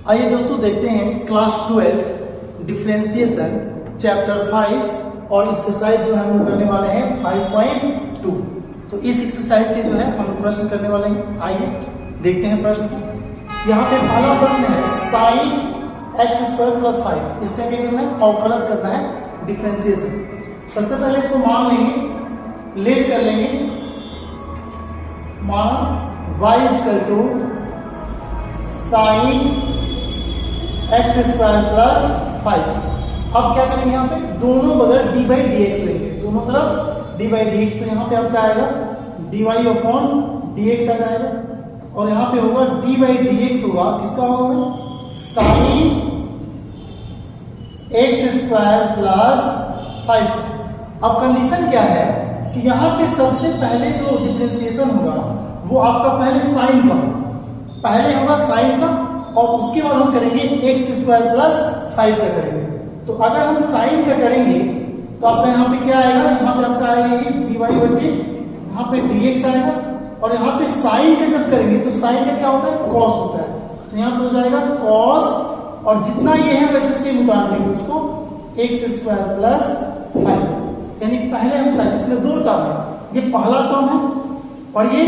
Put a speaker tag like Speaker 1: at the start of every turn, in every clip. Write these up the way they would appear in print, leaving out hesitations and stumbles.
Speaker 1: आइए दोस्तों देखते हैं क्लास 12 डिफरेंशिएशन चैप्टर 5 और एक्सरसाइज जो है हम लोग करने वाले हैं 5.2। तो इस एक्सरसाइज के जो है हम प्रश्न करने वाले हैं। आइए देखते हैं प्रश्न। यहाँ पे पहला प्रश्न है साइन x² + 5। इसका क्या करना है? अवकलज करना है, डिफरेंशिएशन। सबसे पहले इसको मान लेंगे, लेट कर लेंगे, मान y = साइन x² + 5। अब क्या करेंगे? यहाँ पे दोनों बगल d/dx लेंगे, दोनों तरफ d/dx। तो यहाँ पे आपका आएगा dy/dx आ जाएगा और यहाँ पे होगा d/dx होगा, किसका होगा? Sign x² + 5। अब कंडीशन क्या है कि यहाँ पे सबसे पहले जो डिफरेंशिएशन होगा वो आपका पहले साइन का, पहले होगा साइन का और उसके बाद हम करेंगे x² + 5 का करेंगे। तो अगर हम साइन का करेंगे तो आपका यहाँ पे क्या आएगा? यहाँ पे आपका आएगा ये dy/, यहाँ पे dx आएगा और यहाँ पे साइन का जब करेंगे तो साइन का क्या होता है? कॉस होता है। तो यहाँ पे हो जाएगा कॉस और जितना ये है वैसे सेम उतार देंगे उसको x² + 5। यानी पहले हम साइन, इसमें दो टर्म है, ये पहला टर्म है और ये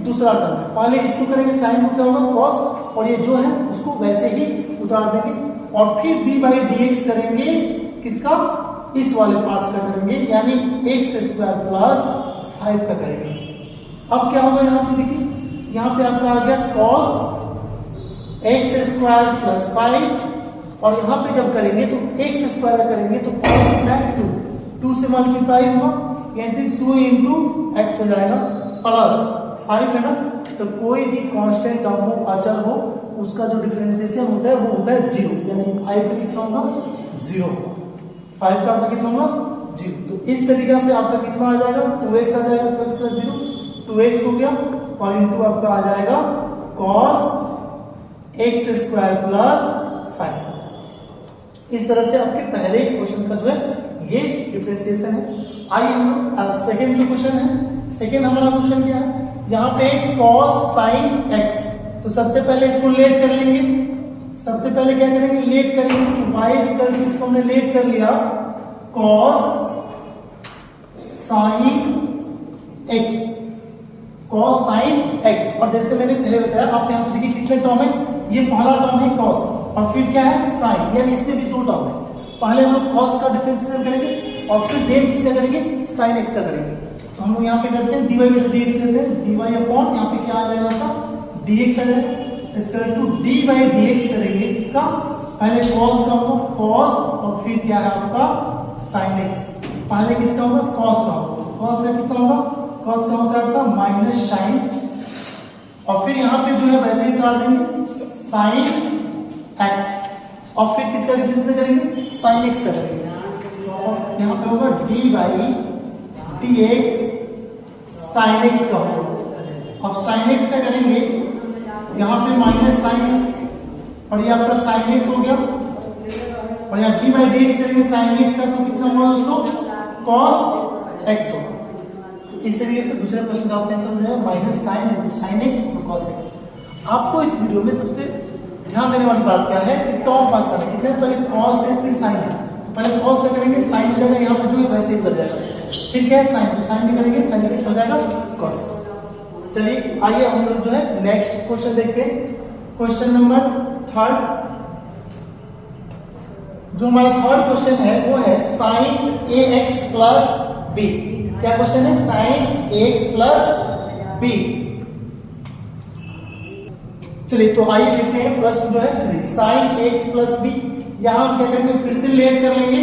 Speaker 1: दूसरा टर्म है। पहले इसको करेंगे साइन को क्या होगा? कॉस, और ये जो है उसको वैसे ही उतार देंगे और फिर d/dx करेंगे, किसका? इस वाले पार्ट्स का करेंगे, यानी x² + 5 का करेंगे। अब क्या होगा? यहाँ पे देखिए, यहाँ पे आपका आ गया cos x² + 5 और यहाँ पे जब करेंगे तो x² का करेंगे तो पावर कितना है? 2 से मल्टीप्लाई होगा, यानी 2 × x हो जाएगा प्लस 5 है ना। तो कोई भी कांस्टेंट टर्म हो, अचर हो, उसका जो डिफरेंशिएशन होता है वो होता है 0, यानी 5 का कितना होगा? 0। 5 का आपका कितना होगा? 0। तो इस तरीका से आपका कितना आ जाएगा? 2x आ जाएगा, 2x + 0, 2x हो गया और इंटू आपका आ जाएगा cos x² + 5। इस तरह से आपके पहले क्वेश्चन का जो है ये डिफरेंशिएशन है। आइए हम सेकेंड जो क्वेश्चन है, सेकेंड हमारा क्वेश्चन क्या है? यहाँ पे cos sin x। तो सबसे पहले इसको लेट कर लेंगे, सबसे पहले क्या करेंगे? लेट करेंगे। तो y = इसको हमने लेट कर लिया cos sin x, cos sin x। और जैसे मैंने पहले बताया, आप यहाँ पे देखिए कितने टर्म है? ये पहला टर्म है cos और फिर क्या है? sin, यानी इसमें भी दो टर्म है। पहले हम लोग cos का डिफरेंशिएशन करेंगे और फिर देन किसका करेंगे? sin x का करेंगे। तो हम लोग यहाँ पे करते हैं dy/dx लेते हैं, dy अपॉन यहाँ पे क्या आ जाएगा आपका? dx आ जाएगा। इसका dy/dx करेंगे, इसका पहले cos का होगा cos और फिर क्या है आपका? sin x। पहले किसका होगा? cos का होगा। cos का कितना होगा? cos का होता है आपका -sin और फिर यहाँ पे जो है वैसे ही उतार देंगे sin x और फिर किसका डिफरेंशिएशन करेंगे? sin x का करेंगे और यहाँ पे होगा dy/dx sin x का होगा और sin x का करेंगे, यहाँ पे -sin और ये आपका sin x हो गया और यहाँ dy/dx करेंगे sin x का, तो कितना होगा दोस्तों? cos x होगा। तो इस तरीके से दूसरे प्रश्न का आपने आंसर हो जाएगा -sin x और cos x। आपको इस वीडियो में सबसे ध्यान देने वाली बात क्या है? टर्म पास करना है। पहले cos है फिर sin है, तो पहले cos का करेंगे, sin हो जाएगा, यहाँ पे जो है वैसे ही कर जाएगा। फिर क्या है? sin, तो sin भी करेंगे, sin भी हो जाएगा cos। चलिए आइए हम लोग जो है नेक्स्ट क्वेश्चन देखते हैं। Question number 3। जो हमारा थर्ड क्वेश्चन है वो है sin ax + b। क्या क्वेश्चन है? sin ax + b। चलिए तो आइए देखते हैं प्रश्न जो है 3, sin ax + b। यहां हम क्या करेंगे? फिर से लेट कर लेंगे,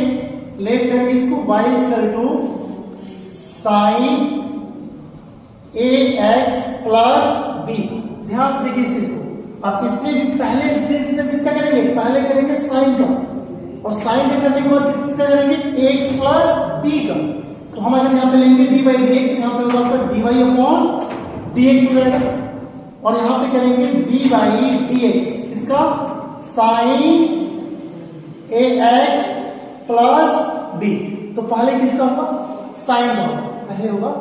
Speaker 1: लेट करेंगे इसको y = sin ax + b। ध्यान से देखिए इस चीज को। अब इसमें भी पहले डिफरेंशिएशन किसका करेंगे? पहले करेंगे sin का और sin का करने के बाद किसका करेंगे? ax + b का। तो हम अगर यहाँ पे लेंगे dy/dx, यहाँ पे होगा आपका dy/dx हो जाएगा और यहाँ पे करेंगे dy/dx, किसका? sin ax + b। तो पहले किसका होगा? sin का, पहले होगा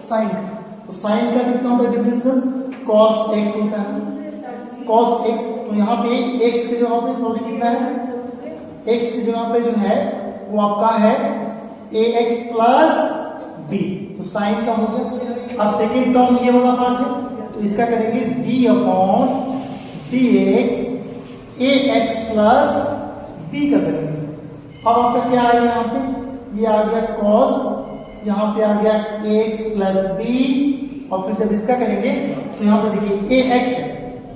Speaker 1: sin का। तो sin का कितना होता है डिफरेंशिएशन? cos x होता है। cos x, तो यहाँ पे x की जगह पे सॉरी कितना है, x की जगह पे जो है वो आपका है ax प्लस b, तो साइन का हो गया। अब सेकेंड टर्म ये वाला पार्ट है, तो इसका करेंगे d upon dx ax plus b का करेंगे। अब आपका क्या आ गया यहाँ पे, ये आ गया cos, यहाँ पे आ गया ax प्लस b, और फिर जब इसका करेंगे तो यहाँ पे देखिए ax है,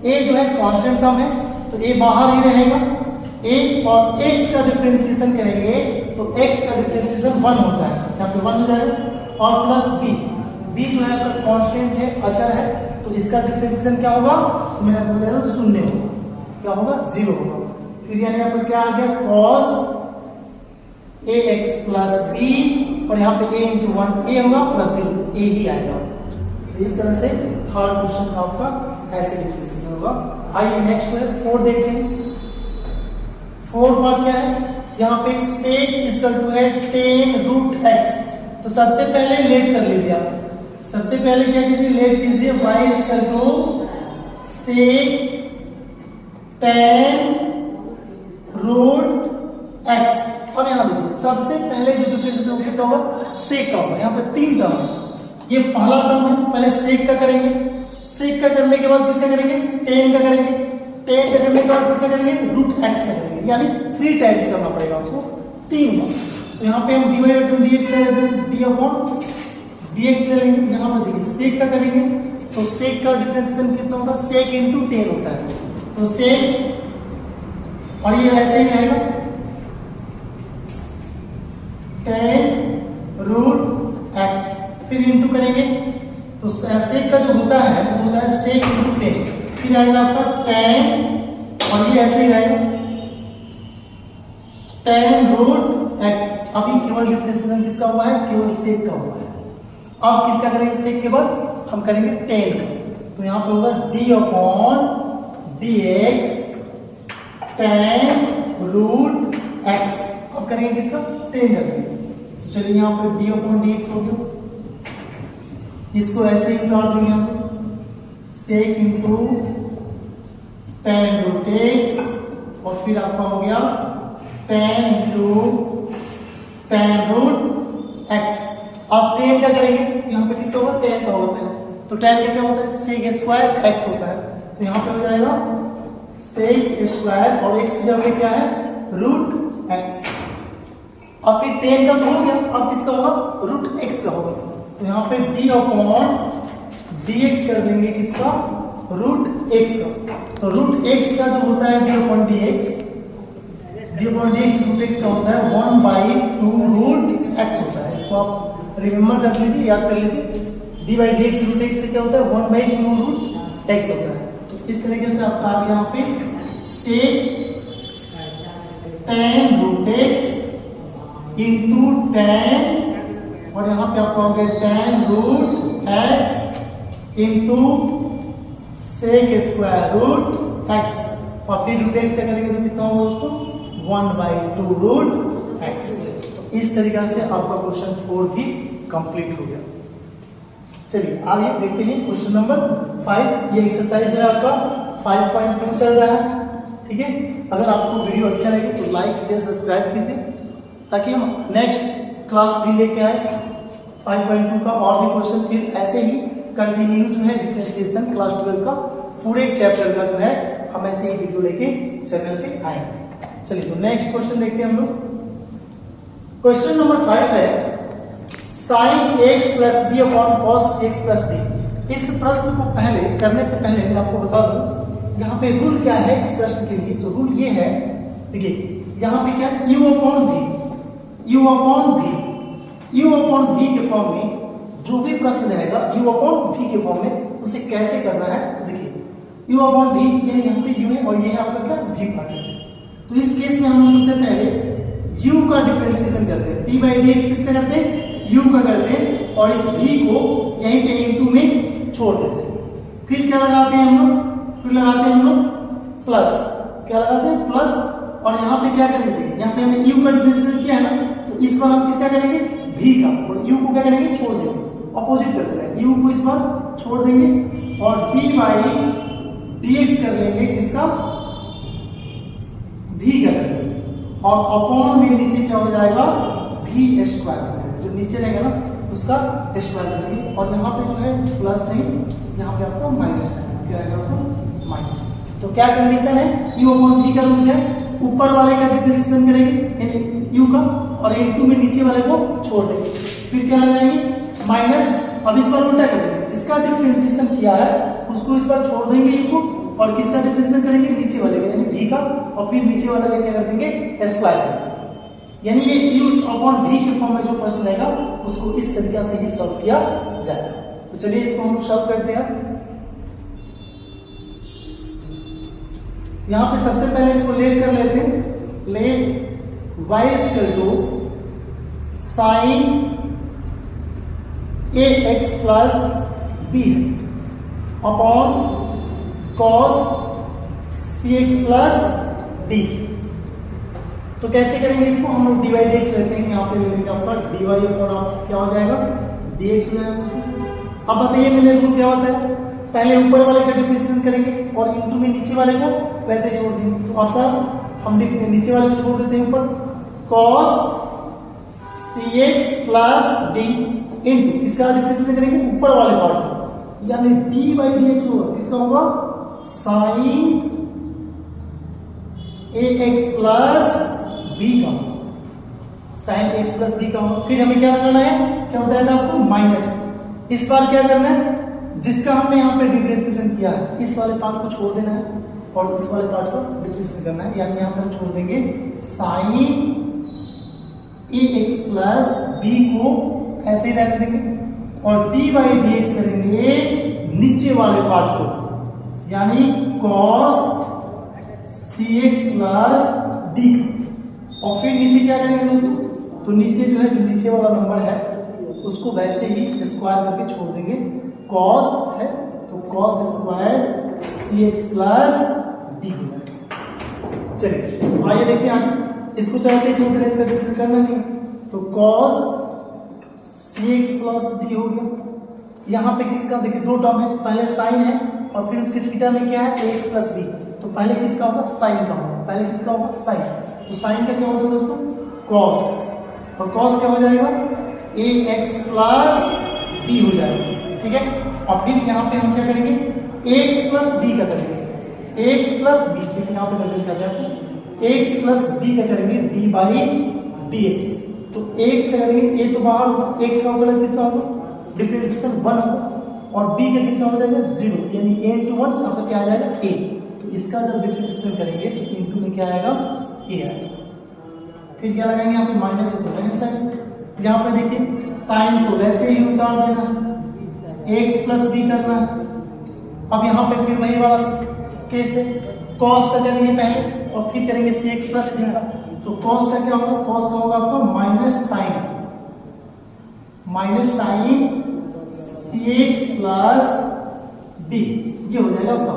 Speaker 1: a जो है कांस्टेंट टर्म है तो a बाहर ही रहेगा, a और x का डिफरेंशिएशन करेंगे तो x का डिफरेंशिएशन 1 होता है, यहाँ पे 1 हो जाएगा, और प्लस b जो है आपका कांस्टेंट है, अचर है, तो इसका डिफरेंशिएशन क्या होगा, तो मैंने बोला था 0 होगा, क्या होगा 0 होगा। फिर यानी यहाँ पे क्या आ गया cos ax प्लस b, और यहाँ पे a इंटू 1 a होगा प्लस 0 a ही आएगा। तो इस तरह से थर्ड क्वेश्चन आपका ऐसे डिफरेंशिएशन होगा। आइए नेक्स्ट है 4 देखते हैं। 4 बार क्या है, यहाँ पे sec इक्वल टू है tan रूट x, तो सबसे पहले लेट कर लीजिए आप, सबसे पहले क्या कीजिए, लेट कीजिए y equal to sec tan root x। अब यहाँ देखिए सबसे पहले जो डिफरेंशिएशन किसका होगा, सेक का होगा। यहाँ पे 3 टर्म है, ये पहला टर्म है, पहले सेक का करेंगे, सेक का करने के बाद किसका करेंगे, टेन का करेंगे, टेन का करने के बाद किसका करेंगे, रूट एक्स का करेंगे, यानी 3 टाइम्स करना पड़ेगा आपको, 3 बार। तो यहाँ पे हम dy अपॉन dx ले लेते हैं, d अपॉन dx ले लेंगे। यहाँ पे देखिए सेक का करेंगे तो सेक का डिफरेंशिएशन कितना होता है, सेक इंटू टेन होता है, तो सेक, और ये ऐसे ही रहेगा टेन रूट एक्स, फिर इंटू करेंगे तो सेक का जो होता है वो होता है सेक इंटू टेन, फिर आएगा आपका टेन, और ये ऐसे ही रहेगा टेन रूट एक्स। अभी केवल डिफरेंशिएशन किसका हुआ है, केवल सेक का हुआ है। अब किसका करेंगे, सेक के बाद हम करेंगे टेन का, तो यहाँ पे होगा d upon d x tan root x. अब करेंगे किसका, टेन का करेंगे। चलिए यहाँ पे डी अपॉन डी एक्स हो गया, इसको ऐसे ही उतार देंगे हम, sec into tan root x, और फिर आपका हो गया tan into tan root x. अब टेन का करेंगे, यहाँ पे किसका होगा, टेन का होता है, तो टेन का क्या होता है, सेक स्क्वायर एक्स होता है, तो यहाँ पे हो जाएगा सेक स्क्वायर, और एक्स की जगह क्या है, रूट एक्स। अब फिर टेन का तो हो गया, अब किसका होगा, रूट एक्स का होगा, तो यहाँ पे डी अपॉन डी एक्स कर देंगे किसका, रूट एक्स का। तो रूट एक्स का जो होता है d upon d x, d upon d x root x का होता है 1/2 रूट एक्स होता है। इसको आप रिमेम्बर कर लीजिए, याद कर लीजिए, d by d x root x से क्या होता है, 1/2 रूट एक्स होता है। तो इस तरीके से आपका आ गया यहाँ पे sec ten root x into ten, और यहाँ पे आपका हो गया ten root x into sec square root x, और फिर रूट एक्स क्या करेंगे तो कितना होगा दोस्तों, 1/2 रूट एक्स। तो इस तरीके से आपका क्वेश्चन 4 भी कंप्लीट हो गया। चलिए आगे देखते हैं क्वेश्चन नंबर 5। ये एक्सरसाइज जो है आपका 5.2 चल रहा है, ठीक है। अगर आपको वीडियो अच्छा लगे तो लाइक शेयर सब्सक्राइब कीजिए, ताकि हम नेक्स्ट क्लास भी लेके आए 5.2 का और भी क्वेश्चन, फिर ऐसे ही कंटिन्यू जो है डिफरेंशिएशन क्लास 12 का पूरे चैप्टर का जो है हम ऐसे ही वीडियो लेके चैनल पे आएंगे। चलिए तो नेक्स्ट क्वेश्चन देखते हैं हम लोग। क्वेश्चन नंबर 5 है sine x plus b upon cos x plus d. इस प्रश्न को पहले करने से पहले मैं आपको बता दूं यहाँ पे रूल क्या है इस प्रश्न के लिए। तो रूल ये है, देखिए यहाँ पे क्या, u upon v, u upon v, u upon v के फॉर्म में जो भी प्रश्न रहेगा u अपॉन v के फॉर्म में उसे कैसे करना है। तो देखिए u अपॉन v यानी यहाँ पे u है और ये है आपका क्या, v पार्ट है। तो इस केस में हम सबसे पहले u का डिफरेंशिएशन करते हैं, d बाई डी एक्स किससे करते हैं, u का करते हैं, और इस v को यहीं पे इंटू में छोड़ देते हैं। फिर क्या लगाते हैं हम लोग, फिर लगाते हैं हम लोग प्लस, क्या लगाते हैं प्लस, और यहाँ पे क्या करेंगे, देखिए यहाँ पे हमने u का डिफरेंशिएशन किया है ना, तो इस बार हम किसका करेंगे, v का, और u को क्या करेंगे, छोड़ देंगे, अपोजिट कर देना है, u को इस बार छोड़ देंगे, और d बाई dx कर लेंगे, किसका, v का कर लेंगे, और अपॉन में नीचे क्या हो जाएगा, v स्क्वायर, जो नीचे रहेगा ना उसका स्क्वायर करेंगे, और यहाँ पे जो है प्लस नहीं, यहाँ पे आपको माइनस है, क्या आएगा आपको माइनस। तो क्या कंडीशन है, u अपॉन v का रूल है, ऊपर वाले का डिफरेंशिएशन करेंगे यानी u का, और इनटू में नीचे वाले को छोड़ देंगे, फिर क्या लगाएंगे माइनस। अब इस बार उल्टा कर देंगे, जिसका डिफरेंशिएशन किया है उसको इस बार छोड़ देंगे u को, और किसका डिफरेंशिएशन करेंगे, नीचे वाले का यानी v का, और फिर नीचे वाले का क्या कर देंगे, स्क्वायर कर देंगे। यानी ये u अपॉन v के फॉर्म में जो प्रश्न रहेगा उसको इस तरीके से ही सॉल्व किया जाएगा। तो चलिए इसको हम सॉल्व करते हैं। यहां पे सबसे पहले इसको लेट कर लेते हैं, let y equal to sine ax plus b upon cos cx plus d। तो कैसे करेंगे इसको, हम लोग dy dx लेते हैं, यहाँ पे ले लेंगे आपका dy अपॉन आप क्या हो जाएगा, dx हो जाएगा। अब बताइए मेरे को क्या होता है, पहले ऊपर वाले का डिफरेंशिएशन करेंगे और इनटू में नीचे वाले को वैसे छोड़ देंगे। तो आपका हम नीचे वाले को छोड़ देते हैं ऊपर, cos cx plus d into इसका डिफरेंशिएशन करेंगे ऊपर वाले पार्ट को, यानी d बाई dx होगा, इसका होगा साइन ax प्लस b का, साइन x प्लस b का होगा। फिर हमें क्या करना है, क्या बताया था आपको, माइनस। इस बार क्या करना है, जिसका हमने यहाँ पे डिफरेंशिएशन किया है इस वाले पार्ट को छोड़ देना है, और इस वाले पार्ट को डिफरेंशिएशन करना है, यानी यहाँ पे हम छोड़ देंगे साइन ax प्लस b को ऐसे ही रहने देंगे, और d बाई dx करेंगे नीचे वाले पार्ट को, यानी cos cx प्लस d, और फिर नीचे क्या करेंगे दोस्तों, तो नीचे जो है जो नीचे वाला नंबर है उसको वैसे ही स्क्वायर करके छोड़ देंगे, cos है तो cos square cx plus d हो जाएगा। चलिए आइए देखते हैं आगे, इसको तो ऐसे ही छोड़ देना, इसका डिफरेंस करना नहीं, तो cos cx प्लस d हो गया। यहाँ पे किसका देखिए दो टर्म है, पहले साइन है और फिर उसके थीटा में क्या है ax प्लस b, तो पहले किसका होगा, साइन का होगा, पहले किसका होगा, साइन, तो साइन का क्या होता है दोस्तों, cos, और cos क्या हो जाएगा, ax प्लस b हो जाएगा, ठीक है। और फिर यहाँ पे हम क्या करेंगे, ax प्लस b का करेंगे, ax प्लस b, देखिए यहाँ पे कर देंगे ax प्लस b का करेंगे d बाई dx, तो x का करेंगे, a तो बाहर होगा, x का प्लस कितना होगा, डिफरेंशिएशन 1 होगा, और b का कितना हो जाएगा 0, यानी a इंटू 1 आपका क्या आ जाएगा a, तो इसका जब डिफरेंशिएशन करेंगे तो इंटू में क्या आएगा, a आएगा। फिर क्या लगाएंगे, यहाँ पे माइनस है तो माइनस लगाएंगे, यहाँ पे देखिए साइन को वैसे ही उतार देना, x प्लस b करना। अब यहाँ पे फिर वही वाला केस है, cos का करेंगे पहले और फिर करेंगे cx प्लस d का, तो cos का क्या होगा, cos का होगा आपका minus sine cx plus d, ये हो जाएगा आपका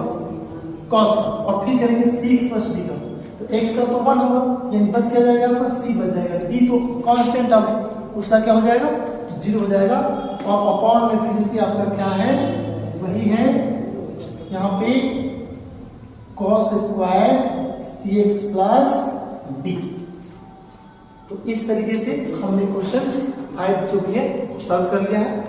Speaker 1: cos का, और फिर करेंगे cx प्लस d का, तो x का तो 1 होगा, यानी बच क्या जाएगा आपका, c बच जाएगा, d तो कांस्टेंट टर्म है उसका क्या हो जाएगा, 0 हो जाएगा, और अपॉन में फिर इसकी आपका क्या है, वही है यहाँ पे cos square cx plus d। तो इस तरीके से हमने क्वेश्चन 5 जो भी है सॉल्व कर लिया है।